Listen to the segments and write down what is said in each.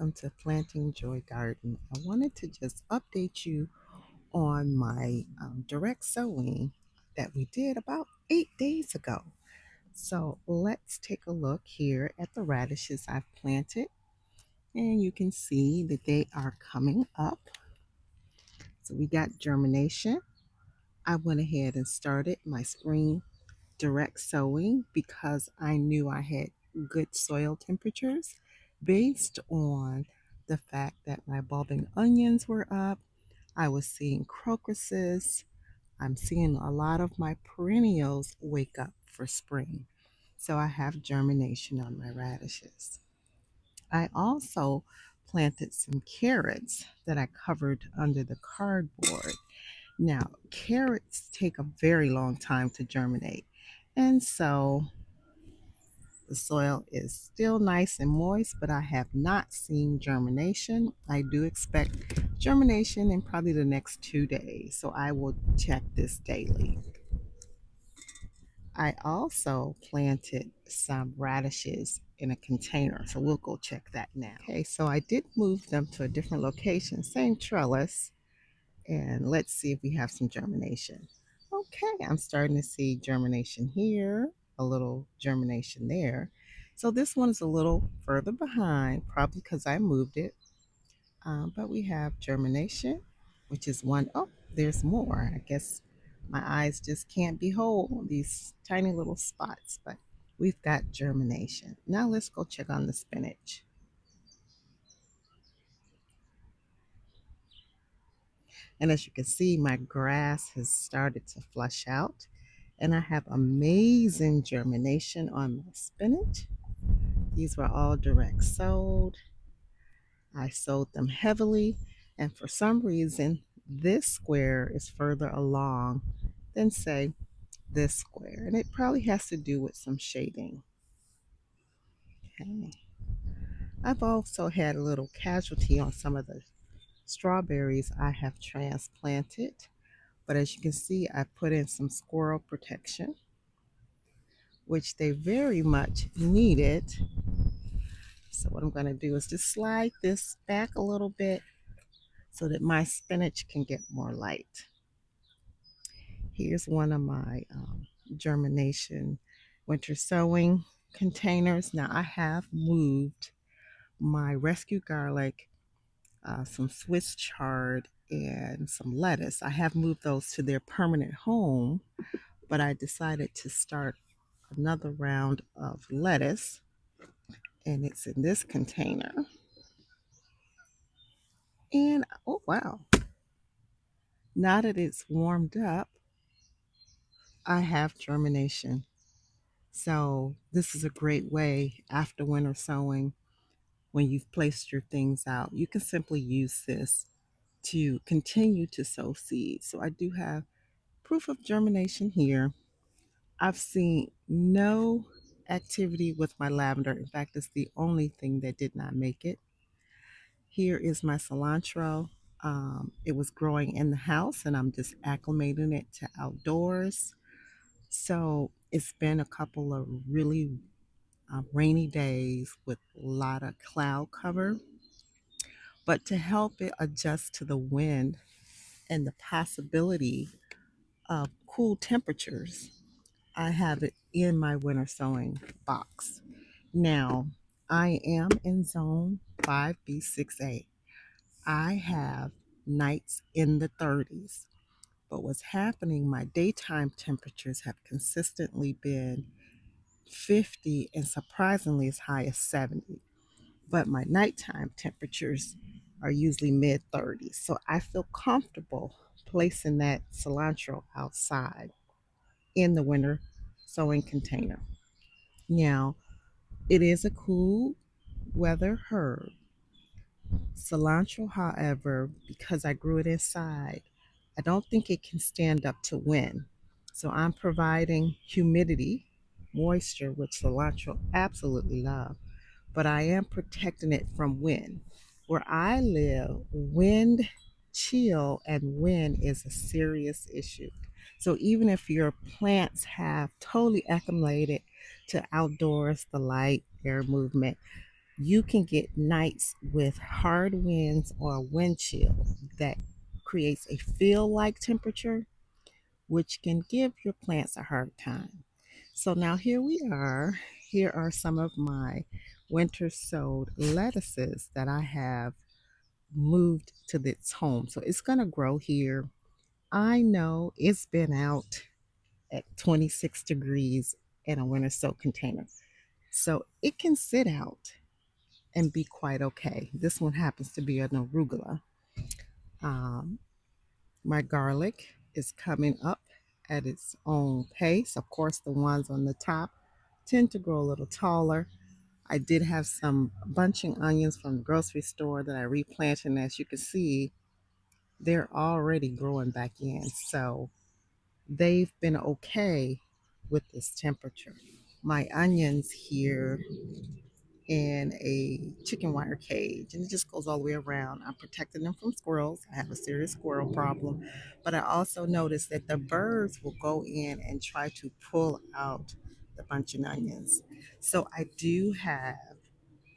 welcome to Planting Joy Garden. I wanted to just update you on my direct sowing that we did about 8 days ago. So let's take a look here at the radishes I've planted, and you can see that they are coming up. So we got germination. I went ahead and started my spring direct sowing because I knew I had good soil temperatures based on the fact that my bulbing onions were up. I was seeing crocuses. I'm seeing a lot of my perennials wake up for spring. So I have germination on my radishes. I also planted some carrots that I covered under the cardboard. Now, carrots take a very long time to germinate. And so the soil is still nice and moist, but I have not seen germination. I do expect germination in probably the next 2 days, so I will check this daily. I also planted some radishes in a container, so we'll go check that now. Okay, so I did move them to a different location, same trellis, and let's see if we have some germination. Okay, I'm starting to see germination here, a little germination there. So this one is a little further behind, probably because I moved it. But we have germination, which is one. Oh, there's more. I guess my eyes just can't behold these tiny little spots, but we've got germination. Now let's go check on the spinach. And as you can see, my grass has started to flush out, and I have amazing germination on my spinach. These were all direct sowed. I sowed them heavily, and for some reason, this square is further along than, say, this square, and it probably has to do with some shading. Okay. I've also had a little casualty on some of the strawberries I have transplanted. But as you can see, I put in some squirrel protection, which they very much needed. So what I'm going to do is just slide this back a little bit so that my spinach can get more light. Here's one of my germination winter sowing containers. Now I have moved my rescue garlic, some Swiss chard, and some lettuce. I have moved those to their permanent home, but I decided to start another round of lettuce, and it's in this container. And oh wow, now that it's warmed up, I have germination. So this is a great way after winter sowing, when you've placed your things out, you can simply use this to continue to sow seeds. So I do have proof of germination here. I've seen no activity with my lavender. In fact, it's the only thing that did not make it. Here is my cilantro. It was growing in the house, and I'm just acclimating it to outdoors. So it's been a couple of really rainy days with a lot of cloud cover. But to help it adjust to the wind and the possibility of cool temperatures, I have it in my winter sowing box. Now, I am in zone 5B6A. I have nights in the 30s. But what's happening, my daytime temperatures have consistently been 50 and surprisingly as high as 70. But my nighttime temperatures are usually mid 30s. So I feel comfortable placing that cilantro outside in the winter sowing container. Now, it is a cool weather herb. Cilantro, however, because I grew it inside, I don't think it can stand up to wind. So I'm providing humidity, moisture, which cilantro absolutely love, but I am protecting it from wind. Where I live, wind, chill, and wind is a serious issue. So even if your plants have totally acclimated to outdoors, the light, air movement, You can get nights with hard winds or wind chill that creates a feel like temperature, which can give your plants a hard time. So now here we are. Here are some of my winter sowed lettuces that I have moved to this home. So it's going to grow here. I know it's been out at 26 degrees in a winter soak container. So it can sit out and be quite okay. This one happens to be an arugula. Um, my garlic is coming up at its own pace. Of course, the ones on the top tend to grow a little taller. I did have some bunching onions from the grocery store that I replanted, and as you can see, they're already growing back in. So they've been okay with this temperature. My onions here in a chicken wire cage, and it just goes all the way around. I'm protecting them from squirrels. I have a serious squirrel problem, but I also noticed that the birds will go in and try to pull out the bunching onions. So I do have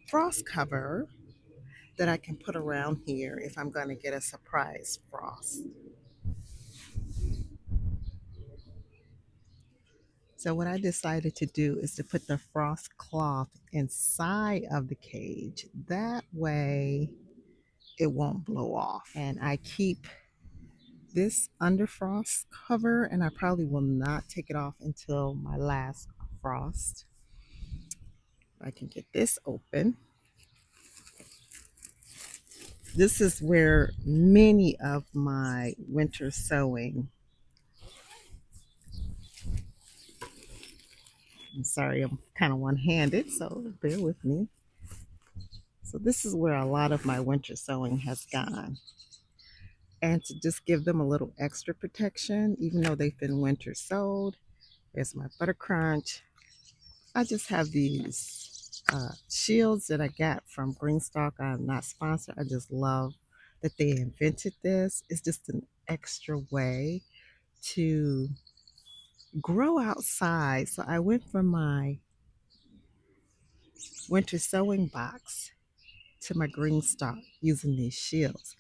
frost cover that I can put around here if I'm going to get a surprise frost. So what I decided to do is to put the frost cloth inside of the cage. That way it won't blow off. And I keep this under frost cover, and I probably will not take it off until my last frost. I can get this open. This is where many of my winter sowing, I'm sorry, I'm kind of one-handed, so bear with me. So this is where a lot of my winter sowing has gone. And to just give them a little extra protection, even though they've been winter sowed, there's my butter crunch. I just have these shields that I got from Greenstock. I'm not sponsored. I just love that they invented this. It's just an extra way to grow outside. So I went from my winter sewing box to my Greenstock using these shields.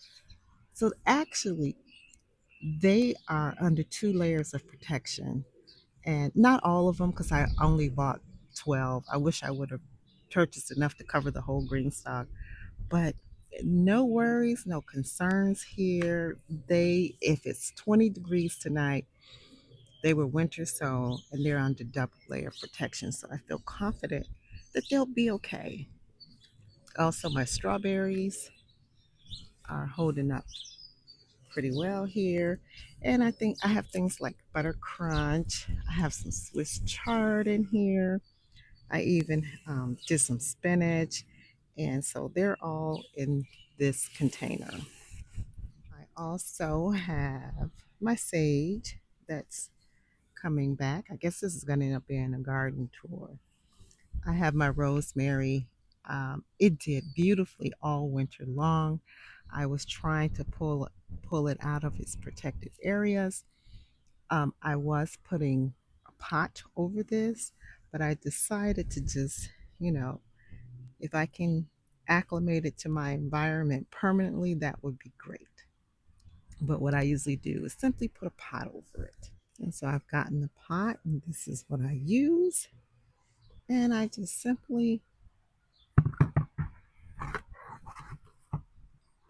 So actually, they are under two layers of protection, and not all of them because I only bought 12. I wish I would have purchased enough to cover the whole Greenstock, but no worries, no concerns here. They, if it's 20 degrees tonight, they were winter sown and they're under double layer protection. So I feel confident that they'll be okay. Also, my strawberries are holding up pretty well here. And I think I have things like butter crunch. I have some Swiss chard in here. I even did some spinach. And so they're all in this container. I also have my sage that's coming back. I guess this is going to end up being a garden tour. I have my rosemary. It did beautifully all winter long. I was trying to pull it out of its protected areas. I was putting a pot over this, but I decided to just, you know, if I can acclimate it to my environment permanently, that would be great. But what I usually do is simply put a pot over it. And so I've gotten the pot, and this is what I use. And I just simply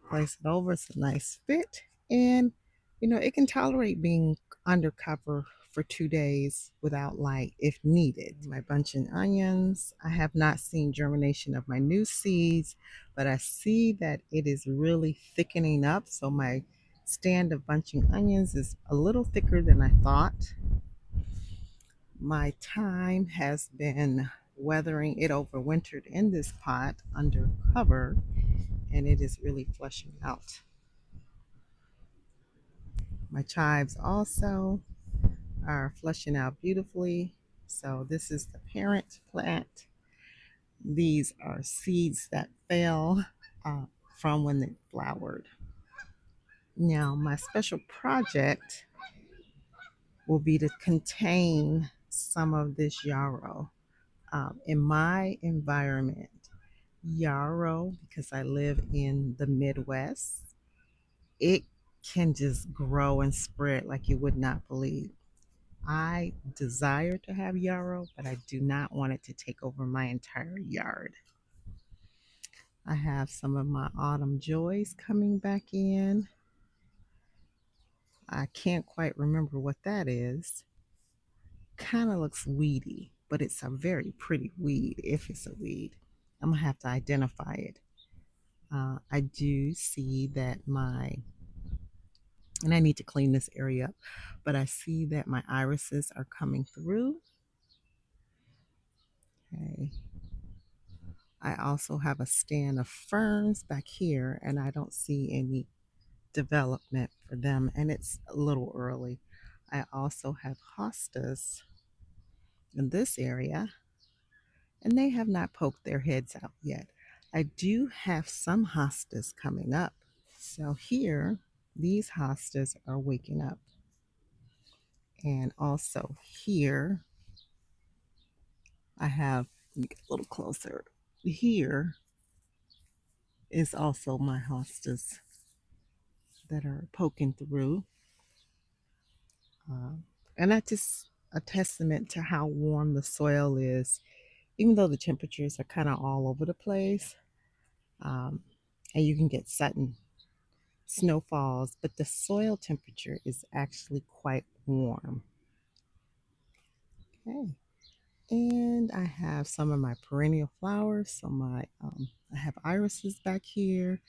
place it over. It's a nice fit. And, you know, it can tolerate being undercover for 2 days without light if needed. My bunching onions. I have not seen germination of my new seeds, but I see that it is really thickening up. So my stand of bunching onions is a little thicker than I thought. My thyme has been weathering. It overwintered in this pot under cover, and it is really flushing out. My chives also are flushing out beautifully. So this is the parent plant. These are seeds that fell from when it flowered. Now my special project will be to contain some of this yarrow in my environment. yarrow, because I live in the Midwest, it can just grow and spread like you would not believe. I desire to have yarrow, but I do not want it to take over my entire yard. I have some of my autumn joys coming back in. I can't quite remember what that is. Kind of looks weedy, but it's a very pretty weed if it's a weed. I'm gonna have to identify it. I do see that and I need to clean this area up, but I see that my irises are coming through. Okay. I also have a stand of ferns back here, and I don't see any development for them, and it's a little early. I also have hostas in this area, and they have not poked their heads out yet. I do have some hostas coming up. So here, these hostas are waking up. And also here, I have, let me get a little closer. Here is also my hostas that are poking through. Uh, and that's just a testament to how warm the soil is, even though the temperatures are kind of all over the place. Um, and you can get sudden snowfalls, but the soil temperature is actually quite warm. Okay. And I have some of my perennial flowers. So I have irises back here.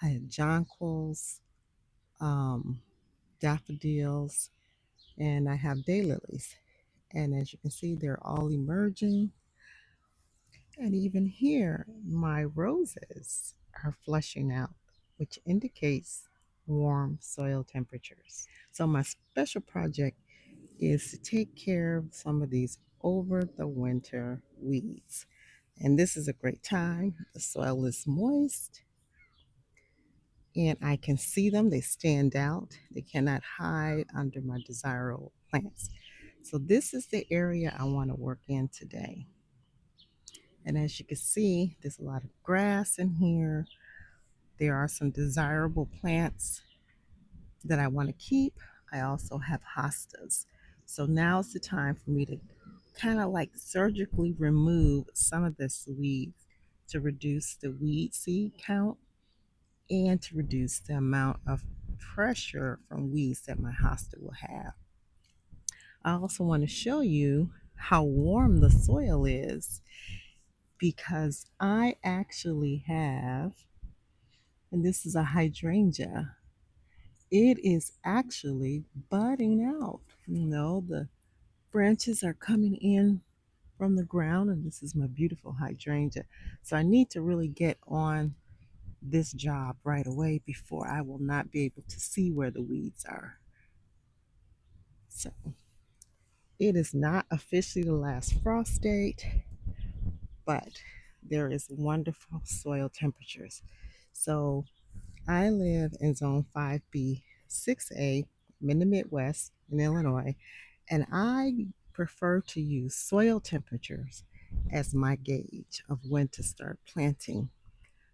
I have jonquils, um, daffodils, and I have daylilies. And as you can see, they're all emerging. And even here, my roses are flushing out, which indicates warm soil temperatures. So my special project is to take care of some of these over the winter weeds. And this is a great time. The soil is moist and I can see them. They stand out. They cannot hide under my desirable plants. So this is the area I want to work in today. And as you can see, there's a lot of grass in here. There are some desirable plants that I want to keep. I also have hostas. So now's the time for me to kind of like surgically remove some of this weed to reduce the weed seed count and to reduce the amount of pressure from weeds that my hosta will have. I also want to show you how warm the soil is because I actually have, and this is a hydrangea, it is actually budding out. The branches are coming in from the ground, and this is my beautiful hydrangea. So I need to really get on this job right away before I will not be able to see where the weeds are. So it is not officially the last frost date, but there is wonderful soil temperatures. So I live in zone 5B, 6A, I'm in the Midwest in Illinois, and I prefer to use soil temperatures as my gauge of when to start planting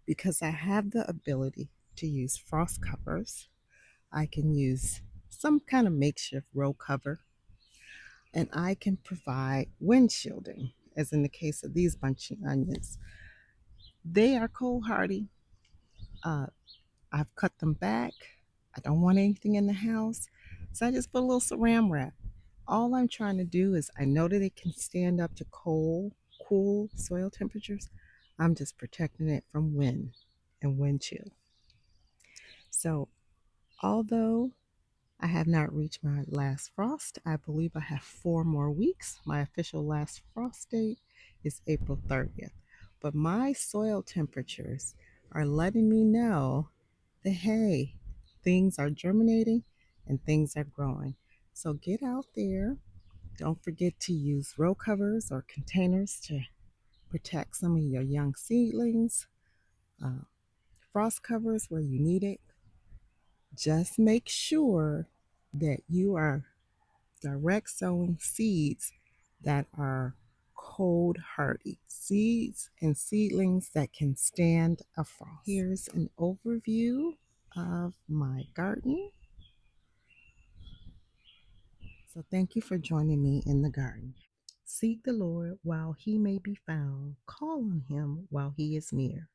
because I have the ability to use frost covers. I can use some kind of makeshift row cover, and I can provide wind shielding, as in the case of these bunching onions. They are cold hardy. Uh, I've cut them back. I don't want anything in the house, so I just put a little saran wrap. All I'm trying to do is I know that it can stand up to cold, cool soil temperatures. I'm just protecting it from wind and wind chill. So although I have not reached my last frost, I believe I have 4 more weeks. My official last frost date is April 30th. But my soil temperatures are letting me know that, hey, things are germinating and things are growing. So get out there. Don't forget to use row covers or containers to protect some of your young seedlings. Uh, Frost covers where you need it. Just make sure that you are direct sowing seeds that are cold hardy seeds and seedlings that can stand a frost. Here's an overview of my garden. So thank you for joining me in the garden. Seek the Lord while he may be found. Call on him while he is near.